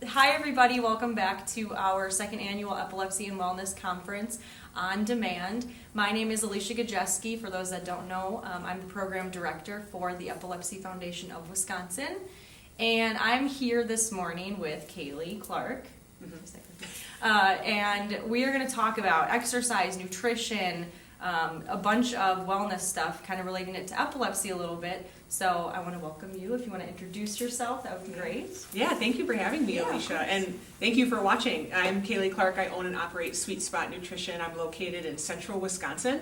Hi everybody, welcome back to our second annual Epilepsy and Wellness Conference on Demand. My name is Alicia Gajeski. For those that don't know, I'm the program director for the Epilepsy Foundation of Wisconsin. And I'm here this morning with Kaylee Clark. And we are going to talk about exercise, nutrition, a bunch of wellness stuff, kind of relating it to epilepsy a little bit. So I want to welcome you. If you want to introduce yourself, that would be great. Yeah, thank you for having me, Alicia, and thank you for watching. I'm Kaylee Clark. I own and operate Sweet Spot Nutrition. I'm located in central Wisconsin,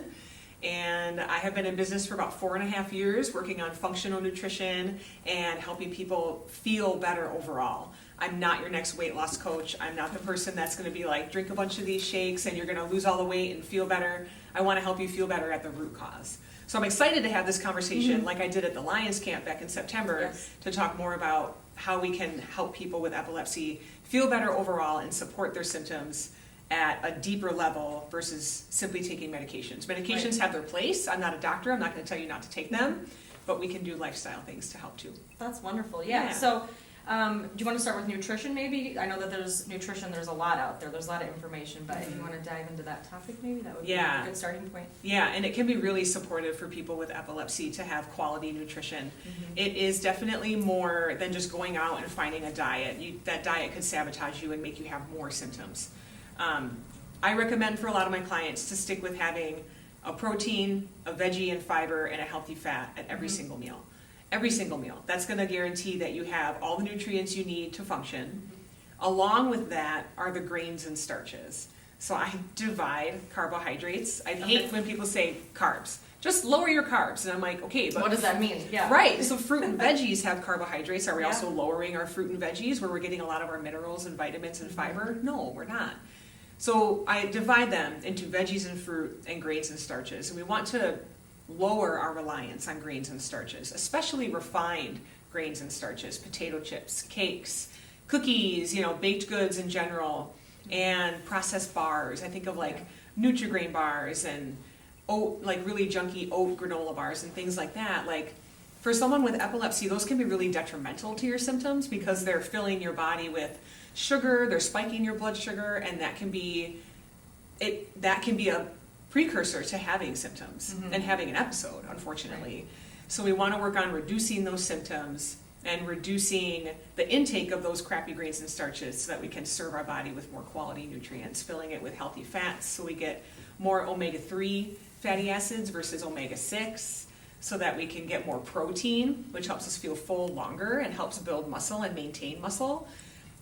and I have been in business for about 4.5 years, working on functional nutrition and helping people feel better overall. I'm not your next weight loss coach. I'm not the person that's going to be like, drink a bunch of these shakes and you're going to lose all the weight and feel better. I want to help you feel better at the root cause. So I'm excited to have this conversation like I did at the Lions Camp back in September to talk more about how we can help people with epilepsy feel better overall and support their symptoms at a deeper level versus simply taking medications. Medications have their place. I'm not a doctor. I'm not going to tell you not to take them, but we can do lifestyle things to help too. That's wonderful. Yeah. So do you want to start with nutrition maybe? I know that there's a lot out there. There's a lot of information, but if you want to dive into that topic maybe, that would be a good starting point. Yeah, and it can be really supportive for people with epilepsy to have quality nutrition. It is definitely more than just going out and finding a diet. That diet could sabotage you and make you have more symptoms. I recommend for a lot of my clients to stick with having a protein, a veggie and fiber, and a healthy fat at every single meal. Every single meal. That's going to guarantee that you have all the nutrients you need to function. Along with that are the grains and starches. So I divide carbohydrates. I hate when people say carbs. Just lower your carbs. And I'm like, okay, but what does that mean? Yeah. Right. So fruit and veggies have carbohydrates. Are we also lowering our fruit and veggies where we're getting a lot of our minerals and vitamins and fiber? No, we're not. So I divide them into veggies and fruit and grains and starches. And we want to lower our reliance on grains and starches, especially refined grains and starches, potato chips, cakes, cookies, baked goods in general, and processed bars. I think of like Nutri-Grain bars and oat, like really junky oat granola bars and things like that. Like for someone with epilepsy, those can be really detrimental to your symptoms because they're filling your body with sugar, they're spiking your blood sugar, and that can be a precursor to having symptoms and having an episode, unfortunately. So we want to work on reducing those symptoms and reducing the intake of those crappy grains and starches so that we can serve our body with more quality nutrients, filling it with healthy fats so we get more omega-3 fatty acids versus omega-6 so that we can get more protein, which helps us feel full longer and helps build muscle and maintain muscle.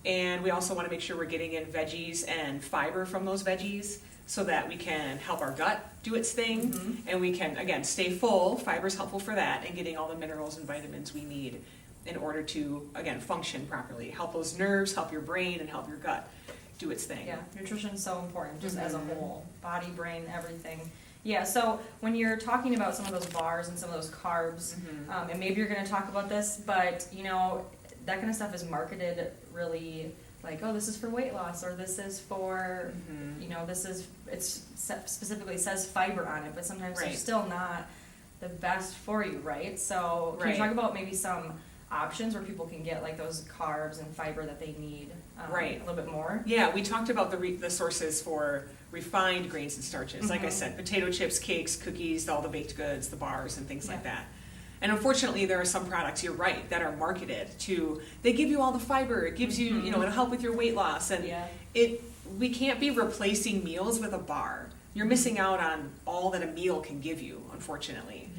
And we also want to make sure we're getting in veggies and fiber from those veggies so that we can help our gut do its thing, and we can, again, stay full. Fiber's helpful for that, and getting all the minerals and vitamins we need in order to, again, function properly. Help those nerves, help your brain, and help your gut do its thing. Yeah, nutrition's so important, just as a whole. Body, brain, everything. Yeah, so when you're talking about some of those bars and some of those carbs, and maybe you're going to talk about this, but, that kind of stuff is marketed really like, oh, this is for weight loss, or this is for, it specifically says fiber on it, but sometimes they're still not the best for you, right? So can you talk about maybe some options where people can get like those carbs and fiber that they need a little bit more? Yeah, we talked about the sources for refined grains and starches. Like I said, potato chips, cakes, cookies, all the baked goods, the bars, and things like that. And unfortunately, there are some products, you're right, that are marketed they give you all the fiber, it gives you, it'll help with your weight loss. And we can't be replacing meals with a bar. You're missing out on all that a meal can give you, unfortunately.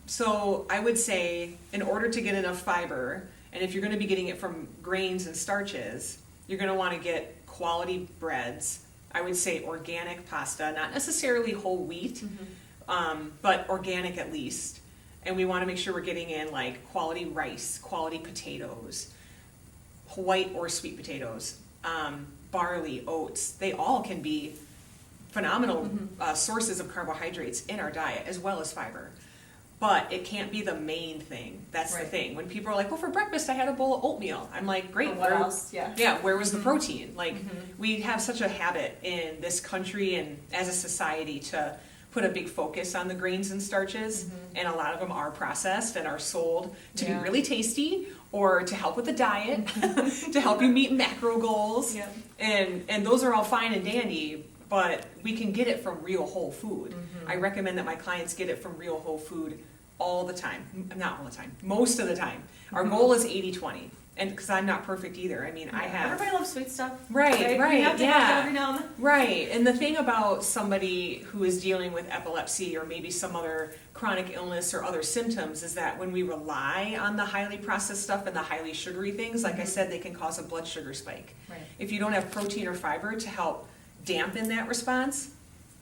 So I would say, in order to get enough fiber, and if you're going to be getting it from grains and starches, you're going to want to get quality breads. I would say organic pasta, not necessarily whole wheat, but organic at least. And we want to make sure we're getting in like quality rice, quality potatoes, white or sweet potatoes, barley, oats. They all can be phenomenal sources of carbohydrates in our diet as well as fiber. But it can't be the main thing. That's the thing. When people are like, well, for breakfast I had a bowl of oatmeal. I'm like, great. What else? Yeah, where was the protein? Like, we have such a habit in this country and as a society to put a big focus on the grains and starches, and a lot of them are processed and are sold to be really tasty, or to help with the diet, to help you meet macro goals. Yep. And those are all fine and dandy, but we can get it from real whole food. Mm-hmm. I recommend that my clients get it from real whole food all the time. Not all the time, most of the time. Our Mm-hmm. goal is 80-20. And because I'm not perfect either. I mean, I have. Everybody loves sweet stuff. Right, We have to have yeah. it every now and then. Right, and the thing about somebody who is dealing with epilepsy or maybe some other chronic illness or other symptoms is that when we rely on the highly processed stuff and the highly sugary things, like I said, they can cause a blood sugar spike. Right. If you don't have protein or fiber to help dampen that response,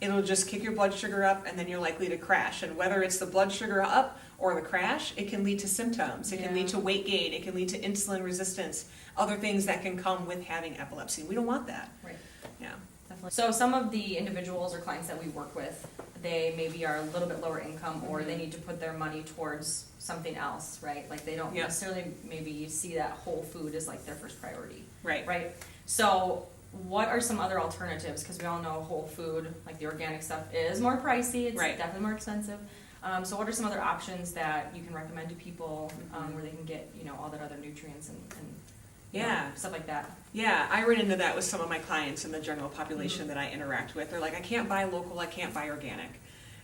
it'll just kick your blood sugar up and then you're likely to crash. And whether it's the blood sugar up or the crash, it can lead to symptoms. It can lead to weight gain. It can lead to insulin resistance, other things that can come with having epilepsy. We don't want that. Right. Yeah. Definitely. So some of the individuals or clients that we work with, they maybe are a little bit lower income or they need to put their money towards something else, right? Like they don't Yeah. necessarily maybe see that whole food as like their first priority, Right. right? So what are some other alternatives? Because we all know whole food, like the organic stuff, is more pricey. It's Right. definitely more expensive. So what are some other options that you can recommend to people where they can get, all that other nutrients and Yeah. stuff like that? Yeah, I run into that with some of my clients in the general population that I interact with. They're like, I can't buy local, I can't buy organic.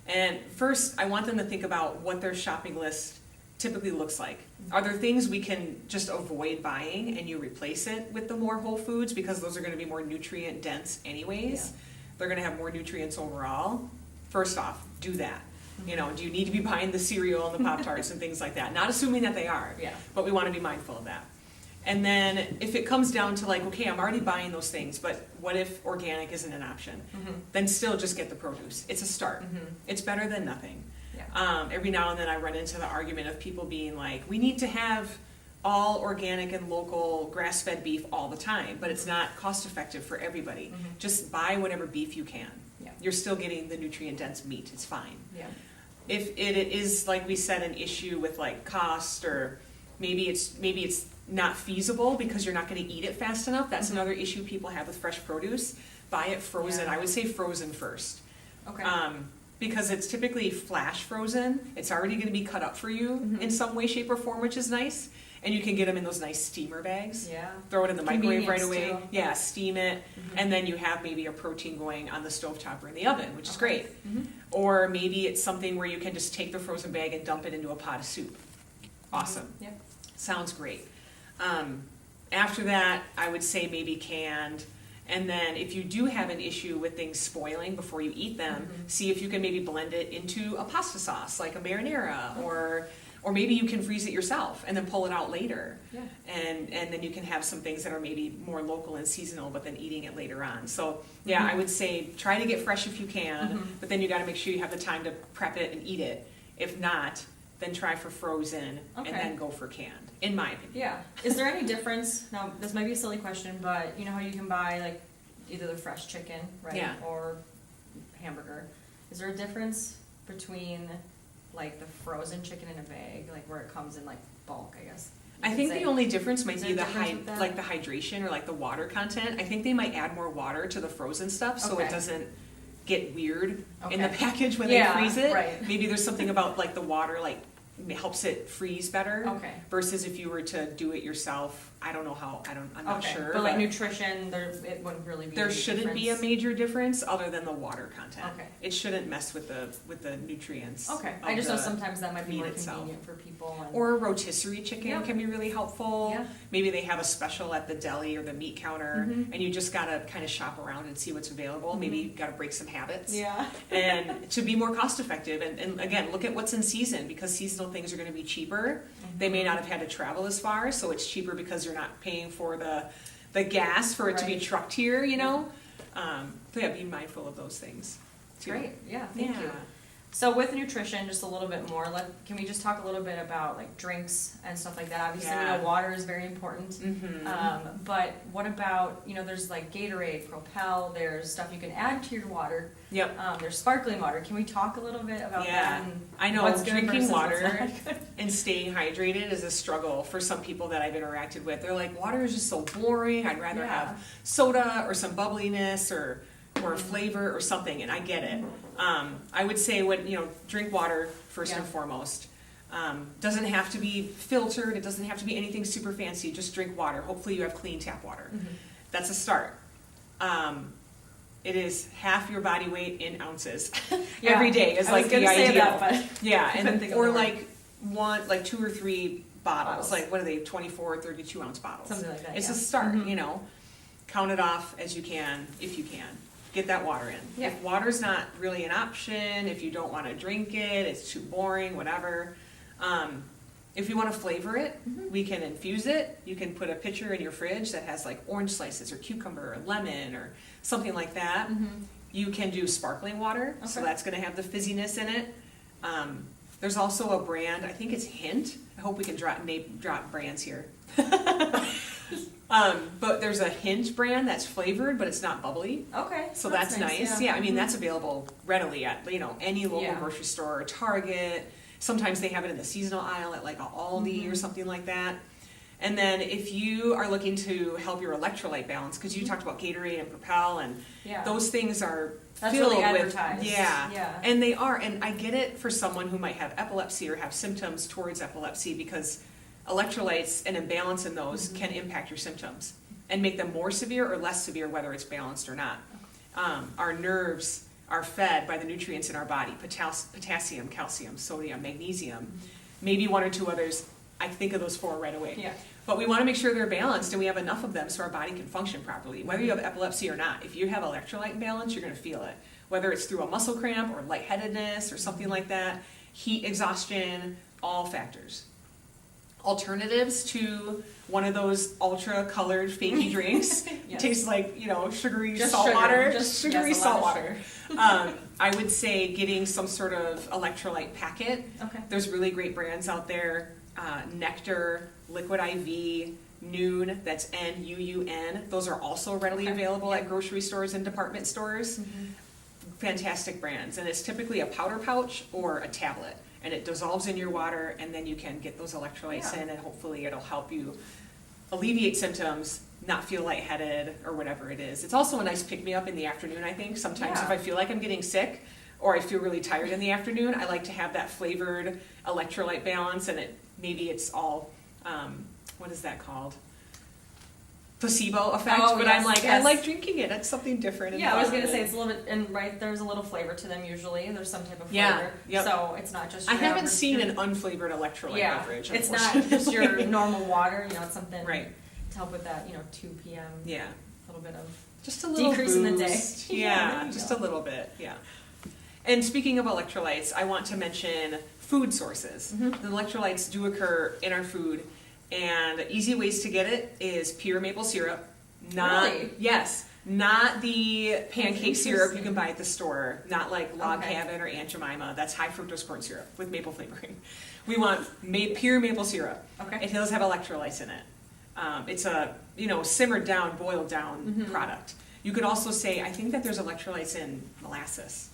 And first, I want them to think about what their shopping list typically looks like. Are there things we can just avoid buying and you replace it with the more whole foods because those are going to be more nutrient dense anyways? Yeah. They're going to have more nutrients overall. First off, do that. Do you need to be buying the cereal and the Pop-Tarts and things like that? Not assuming that they are, Yeah. but we want to be mindful of that. And then if it comes down to like, okay, I'm already buying those things, but what if organic isn't an option? Then still just get the produce. It's a start. It's better than nothing. Yeah. Every now and then I run into the argument of people being like, we need to have all organic and local grass-fed beef all the time, but it's not cost-effective for everybody. Just buy whatever beef you can. Yeah. You're still getting the nutrient-dense meat. It's fine. Yeah. If it is, like we said, an issue with like cost, or maybe it's not feasible because you're not going to eat it fast enough, that's another issue people have with fresh produce. Buy it frozen. Yeah. I would say frozen first. Okay. Because it's typically flash frozen. It's already going to be cut up for you in some way, shape, or form, which is nice. And you can get them in those nice steamer bags. Yeah. Throw it in the microwave right Convenience, away. too. Yeah, steam it. And then you have maybe a protein going on the stovetop or in the oven, which is great. Or maybe it's something where you can just take the frozen bag and dump it into a pot of soup. Awesome. Yep. Sounds great. After that, I would say maybe canned. And then if you do have an issue with things spoiling before you eat them, see if you can maybe blend it into a pasta sauce, like a marinara, or maybe you can freeze it yourself and then pull it out later. Yeah. And then you can have some things that are maybe more local and seasonal, but then eating it later on. So yeah, I would say try to get fresh if you can, but then you got to make sure you have the time to prep it and eat it. If not, then try for frozen Okay. and then go for canned, in my opinion. Yeah. Is there any difference? Now, this might be a silly question, but you know how you can buy like either the fresh chicken, right, Yeah. or hamburger. Is there a difference between like the frozen chicken in a bag, like where it comes in like bulk, I guess? I think the only difference might Is be there the a difference with that? like the hydration or like the water content. I think they might add more water to the frozen stuff so Okay. it doesn't get weird in the Okay. package when Yeah, they freeze it. right. Maybe there's something about like the water like helps it freeze better. Okay. Versus if you were to do it yourself, I don't know how. I'm not Okay. sure. But like nutrition, it wouldn't really be. There a big shouldn't be a difference. major difference other than the water content. Okay. It shouldn't mess with the nutrients. Okay. of I just know the sometimes that might be meat more itself. convenient for people. And, Or a rotisserie chicken Yeah. can be really helpful. Yeah. Maybe they have a special at the deli or the meat counter, Mhm. and you just gotta kind of shop around and see what's available. Maybe you gotta break some habits. yeah. And to be more cost effective, and again, look at what's in season, because seasonal things are gonna be cheaper. They may not have had to travel as far, so it's cheaper because you're not paying for the gas for it to be Right. trucked here, So yeah, be mindful of those things too. Great. Yeah. Thank Yeah. you. So with nutrition, just a little bit more. Can we just talk a little bit about like drinks and stuff like that? Obviously, we Yeah. know water is very important. Mm-hmm. But what about there's like Gatorade, Propel. There's stuff you can add to your water. Yep. There's sparkling water. Can we talk a little bit about Yeah. that? And I know what's good drinking versus what's water not good? and staying hydrated is a struggle for some people that I've interacted with. They're like, water is just so boring. I'd rather Yeah. have soda or some bubbliness or flavor or something, and I get it. I would say drink water first Yeah. and foremost. Doesn't have to be filtered. It doesn't have to be anything super fancy. Just drink water. Hopefully you have clean tap water. That's a start. It is half your body weight in ounces every day is like the ideal. That, but yeah, couldn't and think of or the word. like 2 or 3 bottles. Like what are they? 24 or 32 ounce bottles. Something like that. It's yeah. a start. You know, count it off as you can if you can. Get that water in. Yeah. If water's not really an option, if you don't want to drink it, it's too boring, whatever. If you want to flavor it, we can infuse it. You can put a pitcher in your fridge that has like orange slices or cucumber or lemon or something like that. You can do sparkling water, so Okay. that's going to have the fizziness in it. There's also a brand, I think it's Hint. I hope we can drop brands here. But there's a Hint brand that's flavored, but it's not bubbly. Okay. So that's nice. Yeah, I mean, that's available readily at, any local Yeah. grocery store or Target. Sometimes they have it in the seasonal aisle at like a Aldi or something like that. And then if you are looking to help your electrolyte balance, because you talked about Gatorade and Propel, and Yeah. those things are That's filled really with, advertised. yeah, Yeah. and they are. And I get it for someone who might have epilepsy or have symptoms towards epilepsy, because electrolytes, an imbalance in those can impact your symptoms and make them more severe or less severe, whether it's balanced or not. Our nerves are fed by the nutrients in our body: potassium, calcium, sodium, magnesium, maybe 1 or 2 others. I think of those 4 right away. Yeah. But we want to make sure they're balanced and we have enough of them so our body can function properly. Whether you have epilepsy or not, if you have electrolyte imbalance, you're going to feel it. Whether it's through a muscle cramp or lightheadedness or something like that, heat exhaustion, all factors. Alternatives to one of those ultra colored fakey drinks. Yes. Tastes like, sugary Just salt sugar. water. Just- Sugary yes, a salt lot of water. I would say getting some sort of electrolyte packet. Okay. There's really great brands out there. Nectar, Liquid IV, Nuun, that's N-U-U-N. Those are also readily Okay. available at grocery stores and department stores. Fantastic brands. And it's typically a powder pouch or a tablet. And it dissolves in your water, and then you can get those electrolytes Yeah. in, and hopefully it'll help you alleviate symptoms, not feel lightheaded, or whatever it is. It's also a nice pick-me-up in the afternoon, I think. Sometimes if Yeah. I feel like I'm getting sick, or I feel really tired in the afternoon, I like to have that flavored electrolyte balance, and maybe it's all, what is that called? Placebo effect, Oh, but yes, I'm like, I yes. like drinking it. It's something different. and Yeah, I was fun. gonna say it's a little bit, and there's a little flavor to them usually. There's some type of Yeah, flavor, yep. so it's not just. I your haven't average seen drink. an unflavored electrolyte Yeah, beverage. it's not just your unfortunately. normal water. It's something Right. to help with that. 2 p.m. Yeah. A little bit of. Just a little Decrease in the day. boost. Yeah, Yeah, there you just go. a little bit. Yeah. And speaking of electrolytes, I want to mention food sources. The electrolytes do occur in our food, and easy ways to get it is pure maple syrup. Really? Yes, not the pancake syrup you interesting. can buy at the store. Not like Log Okay. Cabin or Aunt Jemima. That's high fructose corn syrup with maple flavoring. We want pure maple syrup. Okay. It does have electrolytes in it. It's a simmered down, boiled down product. You could also say, I think that there's electrolytes in molasses.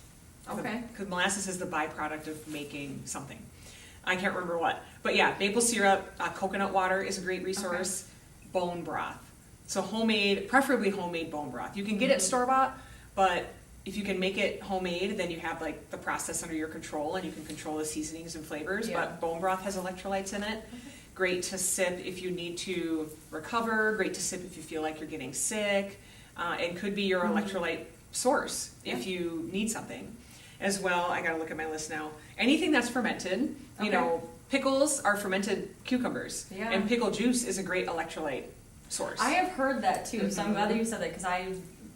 Okay. Because molasses is the byproduct of making something. I can't remember what. But yeah, maple syrup, coconut water is a great resource. Bone broth. So homemade, preferably homemade bone broth. You can get it store-bought, but if you can make it homemade, then you have like the process under your control and you can control the seasonings and flavors. Yeah. But bone broth has electrolytes in it. Great to sip if you need to recover. Great to sip if you feel like you're getting sick. And could be your electrolyte source if you need something. As well, I gotta look at my list now. Anything that's fermented, Okay. pickles are fermented cucumbers. Yeah. And pickle juice is a great electrolyte source. I have heard that too, so I'm glad that you said that because I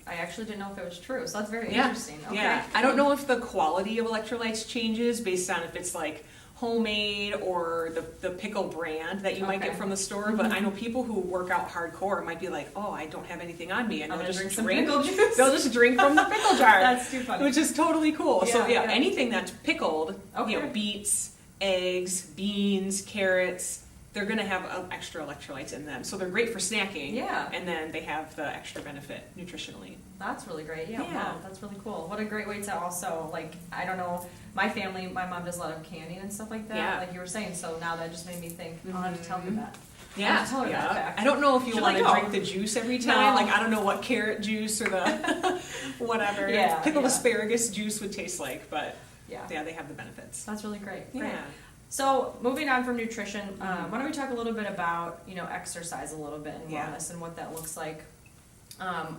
actually didn't know if it was true. So that's very interesting. Okay. Yeah. I don't know if the quality of electrolytes changes based on if it's like homemade or the pickle brand that you might Okay. get from the store, but I know people who work out hardcore might be like, oh, I don't have anything on me, and I'm they'll gonna just drink some drink. pickle juice. They'll just drink from the pickle jar. That's too funny. Which is totally cool. So Yeah, yeah, yeah. anything that's pickled, Okay. beets, eggs, beans, carrots, they're gonna have extra electrolytes in them. So they're great for snacking. Yeah. And then they have the extra benefit nutritionally. That's really great. Yeah, Yeah. wow, that's really cool. What a great way to also, I don't know, my family, my mom does a lot of canning and stuff like that, Yeah. like you were saying, so now that just made me think, I'll have to tell her that. I'll Yeah, have to tell her that fact. I don't know if you She's want to like, drink "Oh." the juice every time. No. Like, I don't know what carrot juice or the whatever Yeah, pickled yeah. asparagus juice would taste like, but Yeah, yeah, they have the benefits. that's really great. Great. Yeah. So moving on from nutrition, why don't we talk a little bit about, exercise a little bit and Yeah. wellness and what that looks like.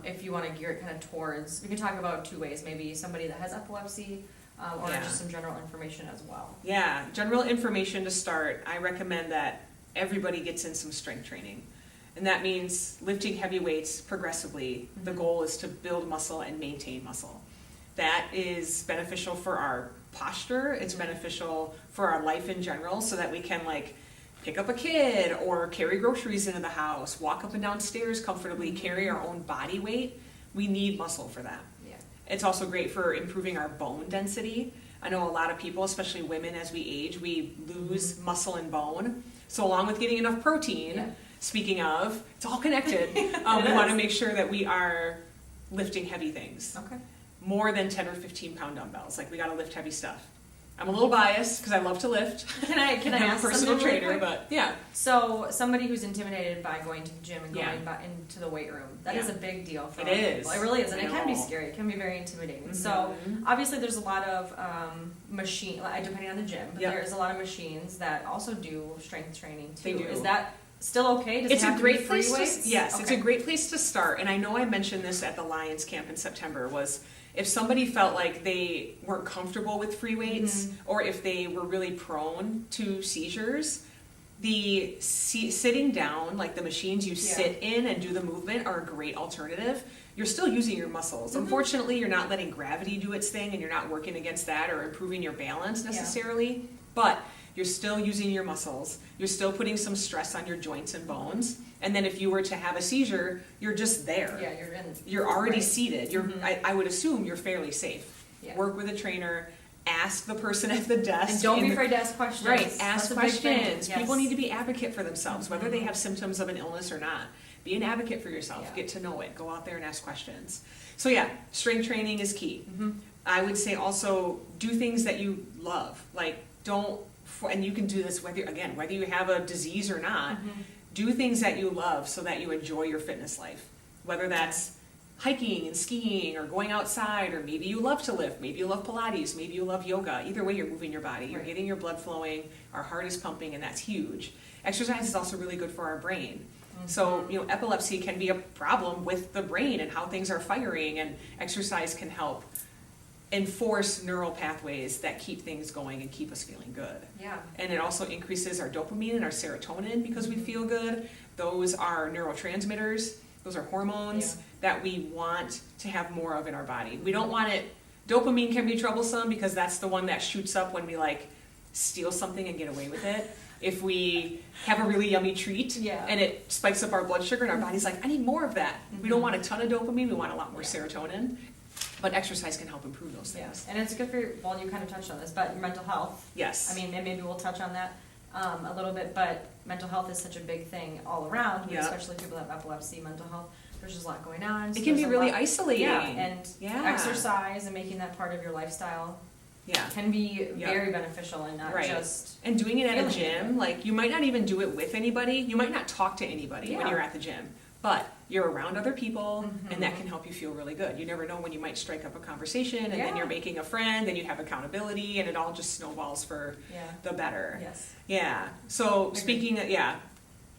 If you want to gear it kind of towards, we can talk about two ways, maybe somebody that has epilepsy, or Yeah. just some general information as well. Yeah, general information to start. I recommend that everybody gets in some strength training. And that means lifting heavy weights progressively. The goal is to build muscle and maintain muscle. That is beneficial for our posture. It's beneficial for our life in general so that we can pick up a kid or carry groceries into the house, walk up and down stairs comfortably, carry our own body weight. We need muscle for that. Yeah. It's also great for improving our bone density. I know a lot of people, especially women, as we age, we lose muscle and bone. So along with getting enough protein, Yeah. speaking of, it's all connected. We want to make sure that we are lifting heavy things. Okay. More than 10 or 15 pound dumbbells. We got to lift heavy stuff. I'm a little biased because I love to lift. Can I I'm ask a personal something really trainer, quick? but yeah. So somebody who's intimidated by going to the gym and going Yeah. into the weight room, that is Yeah. a big deal for It a lot of is. people. It really is, and I it can be know. scary. It can be very intimidating. Mhm. So obviously there's a lot of machine, depending on the gym, but Yep. there's a lot of machines that also do strength training too. They do. Is that still okay? Does It's it a have to be great free place weights? to, yes, it's a Okay. great place to start. And I know I mentioned this at the Lions camp in September was if somebody felt like they weren't comfortable with free weights or if they were really prone to seizures, the sitting down, the machines you Yeah. sit in and do the movement are a great alternative. You're still using your muscles. Unfortunately, you're not letting gravity do its thing and you're not working against that or improving your balance necessarily, but you're still using your muscles. You're still putting some stress on your joints and bones. And then if you were to have a seizure, you're just there. Yeah, you're in. You're already Right. seated. I would assume you're fairly safe. Yeah. Work with a trainer. Ask the person at the desk. And don't be in the- afraid to ask questions. Right, That's ask a big thing. questions. Yes. People need to be advocate for themselves, whether they have symptoms of an illness or not. Be an advocate for yourself. Yeah. Get to know it. Go out there and ask questions. So yeah, strength training is key. Mm-hmm. I would say also do things that you love. And you can do this whether you have a disease or not. Mm-hmm. Do things that you love so that you enjoy your fitness life. Whether that's hiking and skiing or going outside, or maybe you love to lift, maybe you love Pilates, maybe you love yoga. Either way, you're moving your body. You're Right. getting your blood flowing, our heart is pumping, and that's huge. Exercise is also really good for our brain. So, epilepsy can be a problem with the brain and how things are firing, and exercise can help enforce neural pathways that keep things going and keep us feeling good. Yeah. And it also increases our dopamine and our serotonin because we feel good. Those are neurotransmitters. Those are hormones that we want to have more of in our body. We don't want it. Dopamine can be troublesome because that's the one that shoots up when we steal something and get away with it. If we have a really yummy treat and it spikes up our blood sugar and our body's like, I need more of that. We don't want a ton of dopamine. We want a lot more serotonin. But exercise can help improve those things. Yes, and it's good for you kind of touched on this, but your mental health. Yes. And maybe we'll touch on that a little bit, but mental health is such a big thing all around, but especially people that have epilepsy, mental health. There's just a lot going on. So It can be there's a really lot- isolating. Yeah, and Yeah. exercise and making that part of your lifestyle Yeah. can be very beneficial and not Right. just. And doing it at a feeling gym, you might not even do it with anybody. You might not talk to anybody when Yeah. you're at the gym, but you're around other people, and that can help you feel really good. You never know when you might strike up a conversation, and then Yeah. you're making a friend, and you have accountability, and it all just snowballs for the better. Yes. Yeah. So Agreed. speaking of,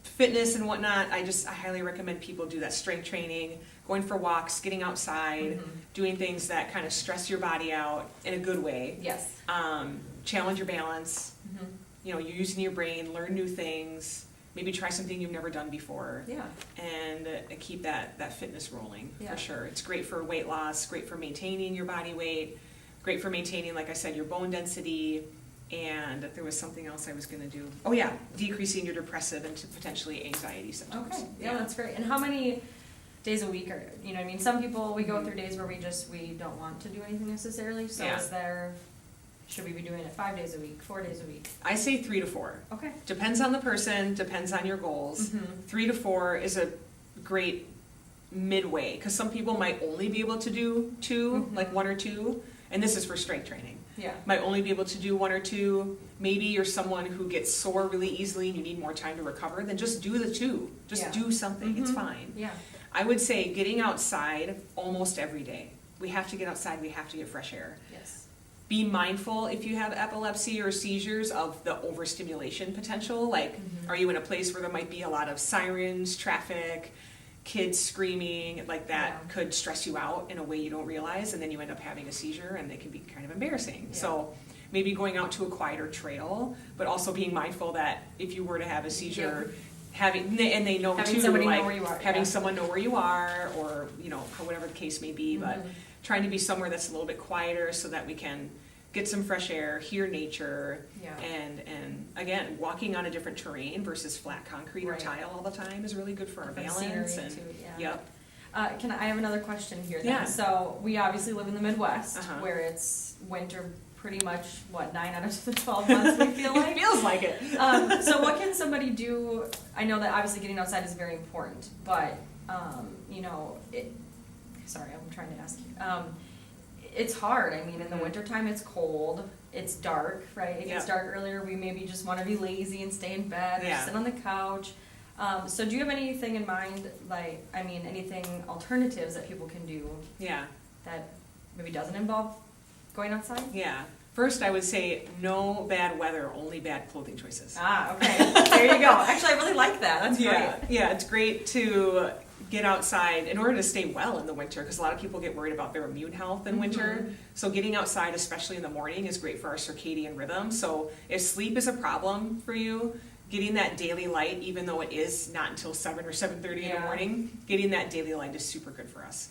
fitness and whatnot, I highly recommend people do that strength training, going for walks, getting outside, doing things that kind of stress your body out in a good way. Yes. Challenge your balance. You're using your brain, learn new things, maybe try something you've never done before, Yeah. and keep that fitness rolling Yeah. for sure. It's great for weight loss, great for maintaining your body weight, great for maintaining, like I said, your bone density, and there was something else I was going to do. Oh yeah, decreasing your depressive and potentially anxiety symptoms. Okay. Yeah, that's great. And how many days a week are, some people, we go through days where we don't want to do anything necessarily, so should we be doing it 5 days a week, 4 days a week? I say 3 to 4. Okay. Depends on the person, depends on your goals. 3 to 4 is a great midway, because some people might only be able to do 2, like 1 or 2, and this is for strength training. Yeah. Might only be able to do 1 or 2. Maybe you're someone who gets sore really easily and you need more time to recover, then just do the 2. Just do something, it's fine. Yeah. I would say getting outside almost every day. We have to get outside, we have to get fresh air. Yes. be mindful if you have epilepsy or seizures of the overstimulation potential. Like, are you in a place where there might be a lot of sirens, traffic, kids screaming, like that could stress you out in a way you don't realize, and then you end up having a seizure, and they can be kind of embarrassing. Yeah. So maybe going out to a quieter trail, but also being mindful that if you were to have a seizure, having they know Having too, somebody know like where you are, having yeah. someone know where you are, or whatever the case may be, but trying to be somewhere that's a little bit quieter so that we can get some fresh air, hear nature, Yeah. and again, walking on a different terrain versus flat concrete or Right. tile all the time is really good for our Different balance. scenery And too, yeah. yep, I have another question here then. Yeah. So we obviously live in the Midwest Uh-huh. where it's winter pretty much, 9 out of the 12 months we feel like? it feels like it. So what can somebody do? I know that obviously getting outside is very important, but, sorry, I'm trying to ask you. It's hard. I mean, in the wintertime it's cold, it's dark, right? It gets Yeah. dark earlier. We maybe just want to be lazy and stay in bed or Yeah. sit on the couch. So do you have anything in mind, anything alternatives that people can do Yeah, that maybe doesn't involve going outside? yeah. First, I would say no bad weather, only bad clothing choices. Ah, okay. There you go. Actually, I really like that. That's Yeah, great. yeah, it's great to get outside in order to stay well in the winter, because a lot of people get worried about their immune health in winter. So getting outside, especially in the morning, is great for our circadian rhythm. So if sleep is a problem for you, getting that daily light, even though it is not until 7 or 7:30 in the Yeah. morning, getting that daily light is super good for us.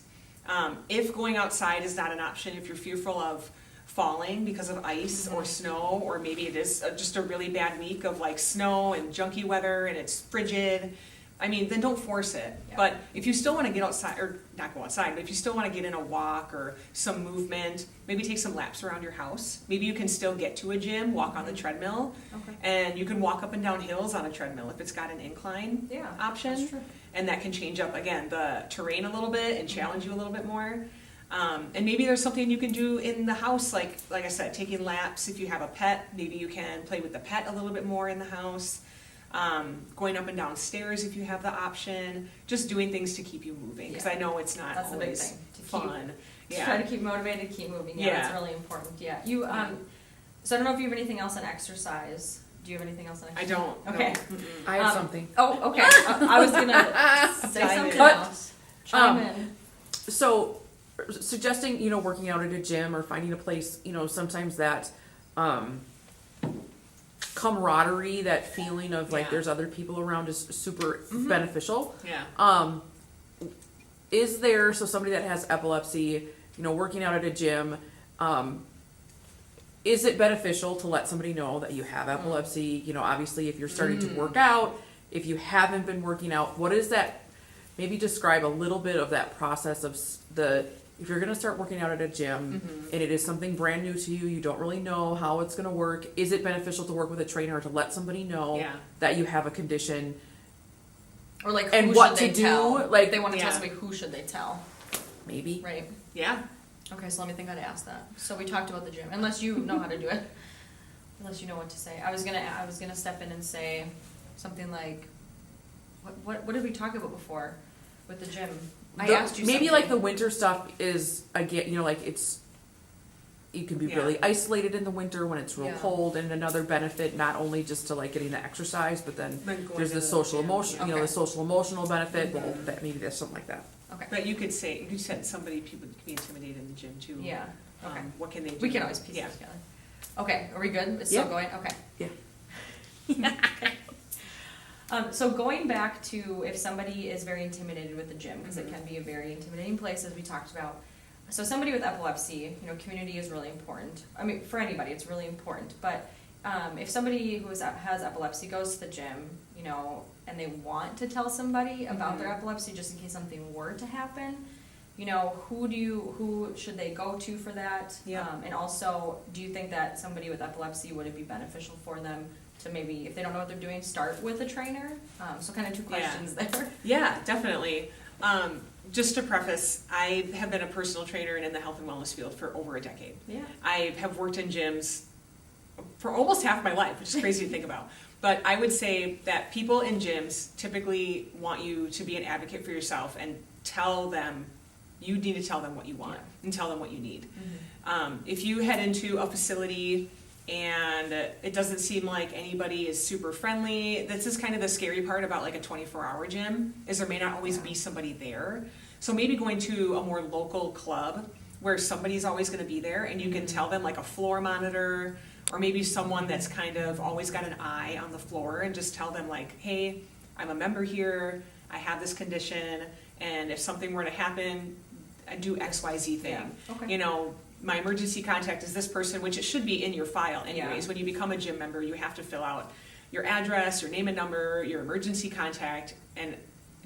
If going outside is not an option, if you're fearful of falling because of ice or snow, or maybe it is just a really bad week of like snow and junky weather and it's frigid, I mean, then don't force it. Yeah. But if you still want to get outside, or not go outside, but if you still want to get in a walk or some movement, maybe take some laps around your house. Maybe you can still get to a gym, walk on the treadmill, Okay. and you can walk up and down hills on a treadmill if it's got an incline Yeah, option. that's true. And that can change up, again, the terrain a little bit and challenge you a little bit more. And maybe there's something you can do in the house, like I said, taking laps. If you have a pet, maybe you can play with the pet a little bit more in the house. Going up and down stairs if you have the option. Just doing things to keep you moving, because Yeah. I know it's not That's the big always thing, to keep- fun. Try to keep motivated, keep moving. Yeah, Yeah. that's really important. Yeah. Yeah. So I don't know if you have anything else on exercise. Do you have anything else on I exercise? don't. no. Okay. Mm-mm. I have Um, something. Oh, okay. I was gonna say Dive something in. else. Chime in. So, suggesting, working out at a gym or finding a place, sometimes that camaraderie, that feeling of like Yeah. there's other people around is super beneficial. Yeah. Is there, so somebody that has epilepsy, working out at a gym, is it beneficial to let somebody know that you have epilepsy? Obviously if you're starting to work out, if you haven't been working out, what is that? Maybe describe a little bit of that process of if you're going to start working out at a gym and it is something brand new to you, you don't really know how it's going to work. Is it beneficial to work with a trainer or to let somebody know Yeah. that you have a condition? Or like, and who what should to they do, tell? like- If they want to Yeah. tell somebody, who should they tell? Maybe. Right. Yeah. Okay, so let me think how to ask that. So we talked about the gym, unless you know how to do it, unless you know what to say. I was gonna step in and say something like, what did we talk about before with the gym? I asked you maybe something. like the winter stuff is again, like you can be Yeah. really isolated in the winter when it's real Yeah. cold, and another benefit not only just to like getting the exercise, but then Then going there's to the the social gym, emotion, yeah. the social emotional benefit. Well, that maybe there's something like that. Okay. But you could said somebody people could be intimidated in the gym too. Yeah. Okay. What can they do? We can always piece Yeah. it together. Okay, are we good? It's Yeah. still going? Okay. Yeah. So going back to if somebody is very intimidated with the gym, because it can be a very intimidating place, as we talked about. So somebody with epilepsy, community is really important. I mean, for anybody, it's really important. But if somebody who has epilepsy goes to the gym, and they want to tell somebody about their epilepsy, just in case something were to happen, who should they go to for that? Yeah. And also, do you think that somebody with epilepsy, would it be beneficial for them to maybe, if they don't know what they're doing, start with a trainer? So kind of two questions there. Yeah, definitely. Just to preface, I have been a personal trainer and in the health and wellness field for over a decade. Yeah. I have worked in gyms for almost half my life, which is crazy to think about. But I would say that people in gyms typically want you to be an advocate for yourself and tell them You need to tell them what you want and tell them what you need. Mm-hmm. If you head into a facility and it doesn't seem like anybody is super friendly, this is kind of the scary part about like a 24-hour gym, is there may not always be somebody there. So maybe going to a more local club where somebody's always going to be there, and you can tell them, like a floor monitor, or maybe someone that's kind of always got an eye on the floor, and just tell them like, hey, I'm a member here, I have this condition, and if something were to happen, I do XYZ thing. Yeah. Okay. You know, my emergency contact is this person, which it should be in your file anyways. Yeah. When you become a gym member, you have to fill out your address, your name and number, your emergency contact, and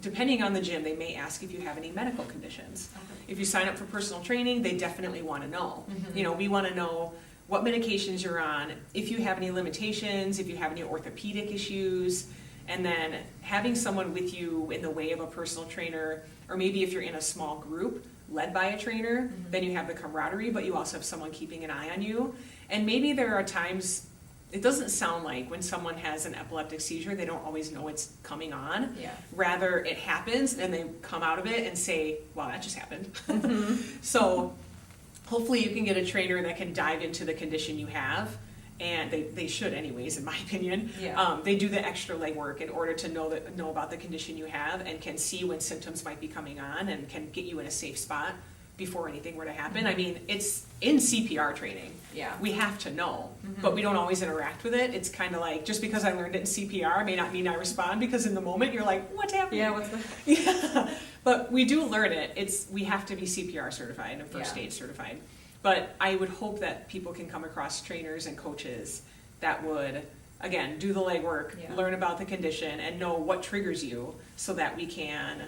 depending on the gym, they may ask if you have any medical conditions. Okay. If you sign up for personal training, they definitely want to know. Mhm. You know, we want to know what medications you're on, if you have any limitations, if you have any orthopedic issues, and then having someone with you in the way of a personal trainer, or maybe if you're in a small group led by a trainer, Mhm. then you have the camaraderie, but you also have someone keeping an eye on you. And maybe there are times, it doesn't sound like when someone has an epileptic seizure, they don't always know it's coming on. Yeah. Rather, it happens and they come out of it and say, wow, that just happened. Mm-hmm. So hopefully you can get a trainer that can dive into the condition you have. And they should anyways, in my opinion. Yeah. They do the extra legwork in order to know about the condition you have, and can see when symptoms might be coming on, and can get you in a safe spot before anything were to happen. I mean, it's in CPR training. Yeah. We have to know, Mhm. but we don't always interact with it. It's kind of like, just because I learned it in CPR may not mean I respond, because in the moment you're like, what's happening? Yeah, what's the... Yeah, but we do learn it. We have to be CPR certified and first Yeah. aid certified. But I would hope that people can come across trainers and coaches that would, again, do the legwork, Yeah. learn about the condition, and know what triggers you, so that we can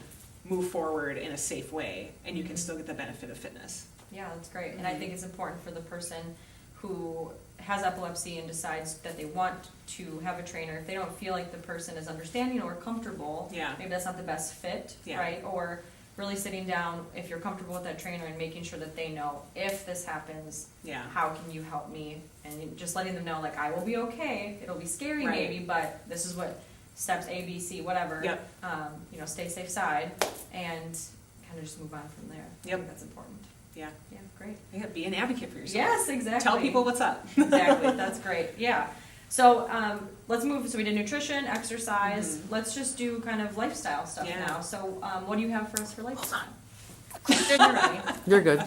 move forward in a safe way, and you can still get the benefit of fitness. Yeah, that's great. And I think it's important for the person who has epilepsy and decides that they want to have a trainer, if they don't feel like the person is understanding or comfortable, Yeah. maybe that's not the best fit, Yeah. right? Or really sitting down, if you're comfortable with that trainer, and making sure that they know, if this happens, Yeah. how can you help me? And just letting them know, like, I will be okay. It'll be scary Right. maybe, but this is what steps A, B, C, whatever. Yep. You know, stay safe side, and kind of just move on from there. I Yep. think that's important. Yeah. Yeah, great. Yeah, be an advocate for yourself. Yes, exactly. Tell people what's up. Exactly, that's great, yeah. So, let's move, so we did nutrition, exercise, Mhm. let's just do kind of lifestyle stuff Yeah. now. So, what do you have for us for lifestyle? on. You're ready. You're good.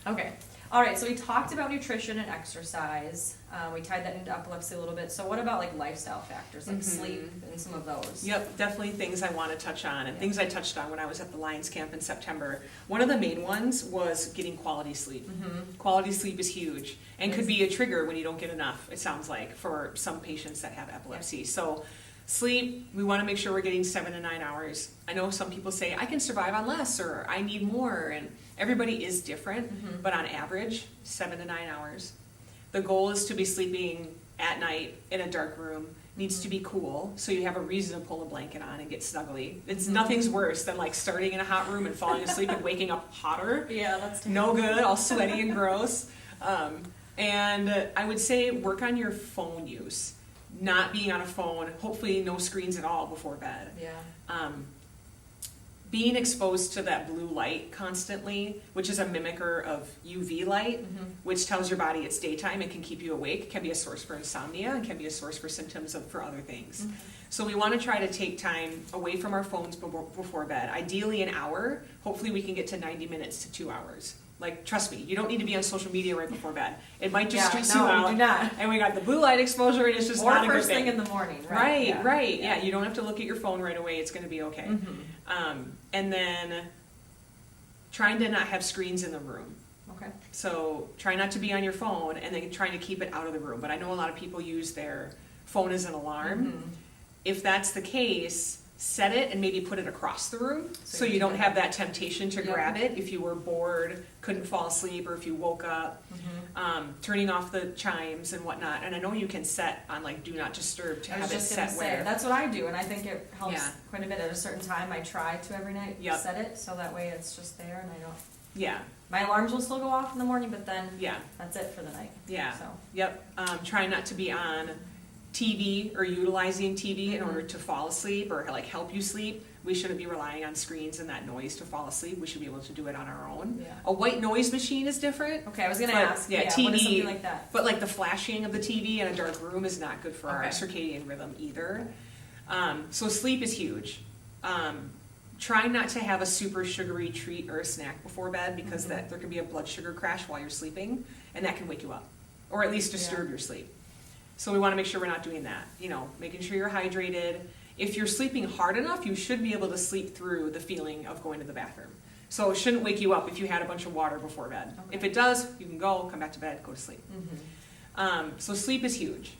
Okay, all right, so we talked about nutrition and exercise, we tied that into epilepsy a little bit, so what about like lifestyle factors, like Mhm. sleep and some of those? Yep, definitely things I want to touch on, and Yeah. things I touched on when I was at the Lions Camp in September. One of the main ones was getting quality sleep. Mm-hmm, Quality sleep is huge, and Yes. could be a trigger when you don't get enough, it sounds like, for some patients that have epilepsy. So sleep, we want to make sure we're getting 7 to 9 hours. I know some people say, I can survive on less, or I need more, and everybody is different, Mhm. but on average, 7 to 9 hours. The goal is to be sleeping at night in a dark room, needs to be cool, so you have a reason to pull a blanket on and get snuggly. It's Mhm. nothing's worse than like starting in a hot room and falling asleep and waking up hotter. yeah, that's No good, all sweaty and gross. And I would say work on your phone use. Not being on a phone, hopefully no screens at all before bed. Yeah, Being exposed to that blue light constantly, which is a mimicker of UV light, mm-hmm, which tells your body it's daytime and can keep you awake, can be a source for insomnia, and can be a source for symptoms for other things. So we want to try to take time away from our phones before bed, ideally an hour. Hopefully we can get to 90 minutes to 2 hours. Like, trust me, you don't need to be on social media right before bed. It might just yeah, stress no, you out. you do not. And we got the blue light exposure, and it's just Or not a good first thing thing. in the morning, right? Right, Yeah. right, yeah, you don't have to look at your phone right away, it's gonna be okay. Mhm. And then trying to not have screens in the room. Okay. So try not to be on your phone, and then trying to keep it out of the room. But I know a lot of people use their phone as an alarm. Mhm. If that's the case, set it and maybe put it across the room, So so you you don't can- have that temptation to Yep. grab it if you were bored, couldn't fall asleep, or if you woke up. Turning off the chimes and whatnot. And I know you can set on like do not disturb to I was have it just gonna set say, where. that's what I do, and I think it helps Yeah. quite a bit. At a certain time, I try to every night Yep. set it, so that way it's just there, and I don't. Yeah, My alarms will still go off in the morning, but then yeah, that's it for the night. yeah. So. Yep. Try not to be on TV or utilizing TV in Mhm. order to fall asleep or like help you sleep. We shouldn't be relying on screens and that noise to fall asleep. We should be able to do it on our own. Yeah. A white noise machine is different. Okay, I was gonna But, ask. yeah, What is TV something like that? But like the flashing of the TV in a dark room is not good for our Okay. circadian rhythm either. So sleep is huge. Try not to have a super sugary treat or a snack before bed because Mhm. there can be a blood sugar crash while you're sleeping, and that can wake you up, or at least disturb your sleep. So we want to make sure we're not doing that. Making sure you're hydrated. If you're sleeping hard enough, you should be able to sleep through the feeling of going to the bathroom. So it shouldn't wake you up if you had a bunch of water before bed. Okay. If it does, you can go, come back to bed, go to sleep. Mm-hmm. So sleep is huge.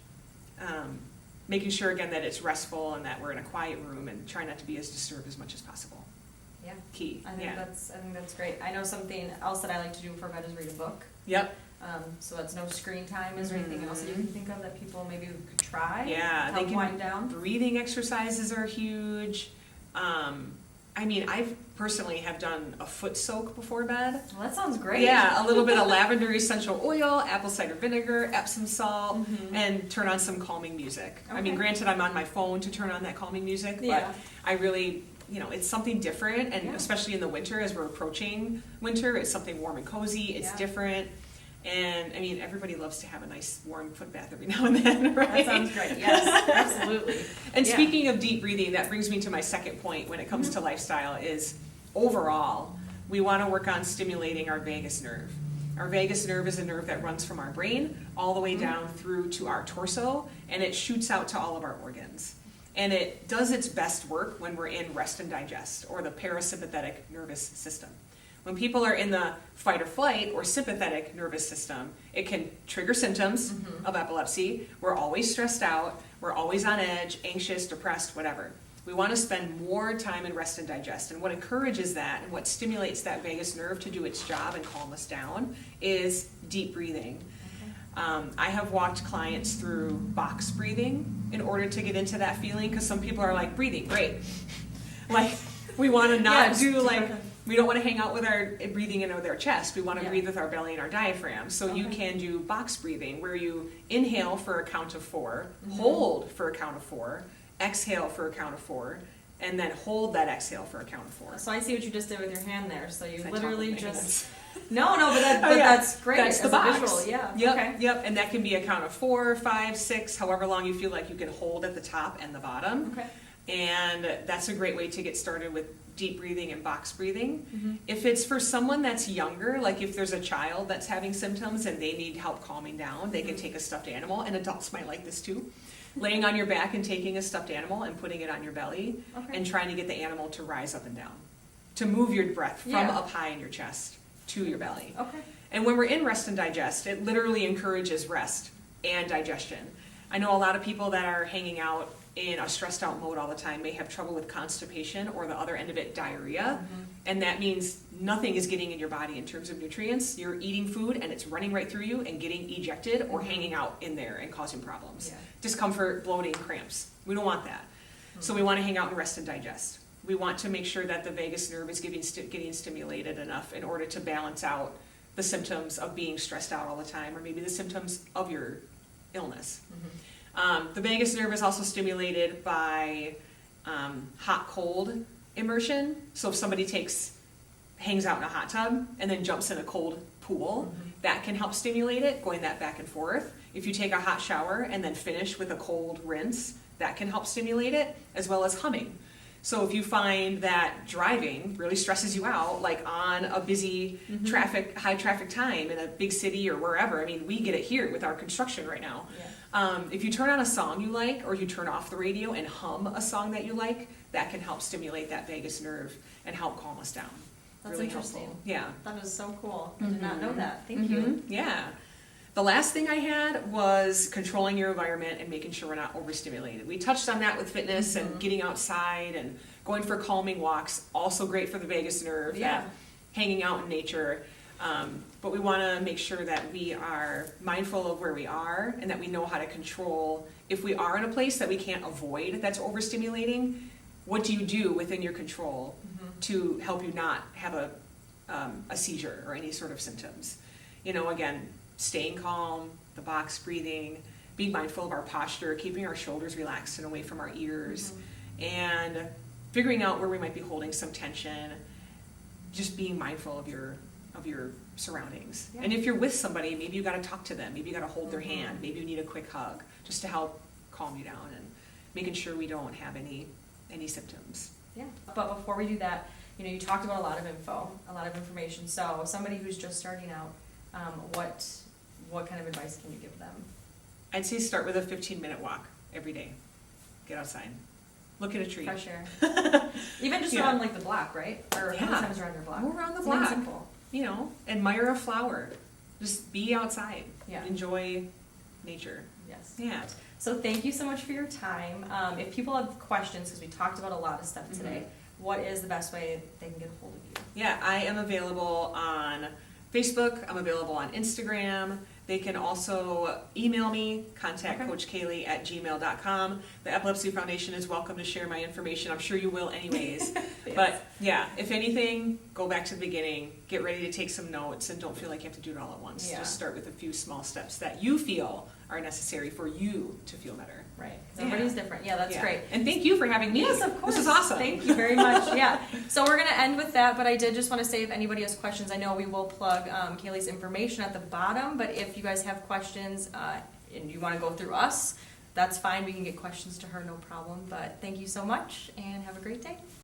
Making sure again that it's restful and that we're in a quiet room and try not to be as disturbed as much as possible. Yeah. Key. I think Yeah. that's great. I know something else that I like to do before bed is read a book. Yep. So that's no screen time. Is there anything else that you can think of that people maybe could try? Yeah, to they help can- wind down. Breathing exercises are huge. I've personally have done a foot soak before bed. Well, that sounds great. Yeah, a little bit of lavender essential oil, apple cider vinegar, Epsom salt, Mhm. and turn on some calming music. I mean, Okay. granted, I'm on my phone to turn on that calming music, but Yeah. I really, it's something different, and Yeah. especially in the winter as we're approaching winter, it's something warm and cozy, it's Yeah. different. And I mean, everybody loves to have a nice warm foot bath every now and then, right? That sounds great. Yes, absolutely. And Yeah. speaking of deep breathing, that brings me to my second point when it comes to lifestyle is overall, we want to work on stimulating our vagus nerve. Our vagus nerve is a nerve that runs from our brain all the way down through to our torso, and it shoots out to all of our organs. And it does its best work when we're in rest and digest, or the parasympathetic nervous system. When people are in the fight or flight or sympathetic nervous system, it can trigger symptoms of epilepsy. We're always stressed out, we're always on edge, anxious, depressed, whatever. We want to spend more time in rest and digest. And what encourages that and what stimulates that vagus nerve to do its job and calm us down is deep breathing. I have walked clients through box breathing in order to get into that feeling, because some people are like, breathing, great. Like, we want to not Yes. do like, we don't want to hang out with our breathing into their chest. We want to Yeah. breathe with our belly and our diaphragm. So you Okay. can do box breathing, where you inhale for a count of 4, Mhm. hold for a count of 4, exhale for a count of 4, and then hold that exhale for a count of 4. So I see what you just did with your hand there. So you I literally talk with my just hands. no, but Oh, yeah. that's great. That's the as box. a visual. Yeah. Yep, Okay. yep, and that can be a count of 4, 5, 6, however long you feel like you can hold at the top and the bottom. Okay. And that's a great way to get started with deep breathing and box breathing. Mhm. If it's for someone that's younger, like if there's a child that's having symptoms and they need help calming down, they can take a stuffed animal, and adults might like this too. Laying on your back and taking a stuffed animal and putting it on your belly Okay. and trying to get the animal to rise up and down, to move your breath from Yeah. up high in your chest to your belly. Okay. And when we're in rest and digest, it literally encourages rest and digestion. I know a lot of people that are hanging out in a stressed out mode all the time may have trouble with constipation, or the other end of it, diarrhea. Mhm. And that means nothing is getting in your body in terms of nutrients. You're eating food and it's running right through you and getting ejected or Mhm. hanging out in there and causing problems. Yeah. Discomfort, bloating, cramps. We don't want that. So we want to hang out and rest and digest. We want to make sure that the vagus nerve is getting stimulated enough in order to balance out the symptoms of being stressed out all the time, or maybe the symptoms of your illness. Mhm. The vagus nerve is also stimulated by hot-cold immersion. So if somebody hangs out in a hot tub and then jumps in a cold pool, Mhm. that can help stimulate it, going that back and forth. If you take a hot shower and then finish with a cold rinse, that can help stimulate it, as well as humming. So if you find that driving really stresses you out, like on a busy Mhm. high traffic time in a big city or wherever, I mean, we get it here with our construction right now. Yeah. If you turn on a song you like, or you turn off the radio and hum a song that you like, that can help stimulate that vagus nerve and help calm us down. That's Really interesting. helpful. Yeah. That is so cool. I did not know that. Thank you. Mhm. Yeah. The last thing I had was controlling your environment and making sure we're not overstimulated. We touched on that with fitness and Mhm. getting outside and going for calming walks, also great for the vagus nerve. Yeah. And hanging out in nature. But we want to make sure that we are mindful of where we are and that we know how to control. If we are in a place that we can't avoid that's overstimulating, what do you do within your control Mhm. to help you not have a seizure or any sort of symptoms? Again, staying calm, the box breathing, being mindful of our posture, keeping our shoulders relaxed and away from our ears, and figuring out where we might be holding some tension, just being mindful of your surroundings. Yeah. And if you're with somebody, maybe you got to talk to them, maybe you got to hold their Mhm. hand, maybe you need a quick hug, just to help calm you down and making sure we don't have any symptoms. Yeah, but before we do that, you know, you talked about a lot of info, a lot of information. So somebody who's just starting out, what kind of advice can you give them? I'd say start with a 15-minute walk every day. Get outside. Look at a tree. Fresh air. Even just Yeah. around like the block, right? Or how many Yeah. times around your block? Go around the Something block. simple. You know, admire a flower. Just be outside. Yeah. Enjoy nature. Yes. Yeah. So thank you so much for your time. If people have questions, because we talked about a lot of stuff today, what is the best way they can get a hold of you? Yeah, I am available on Facebook. I'm available on Instagram. They can also email me, contact Okay. Coach Kaylee at gmail.com. The Epilepsy Foundation is welcome to share my information. I'm sure you will anyways. Yes. But yeah, if anything, go back to the beginning, get ready to take some notes, and don't feel like you have to do it all at once. Yeah. Just start with a few small steps that you feel are necessary for you to feel better. Right. 'Cause Yeah. everybody's different. Yeah, that's Yeah. great. And thank you for having me. Yes, of course. This is awesome. Thank you very much. Yeah. So we're going to end with that, but I did just want to say if anybody has questions, I know we will plug Kaylee's information at the bottom, but if you guys have questions and you want to go through us, that's fine. We can get questions to her, no problem. But thank you so much and have a great day.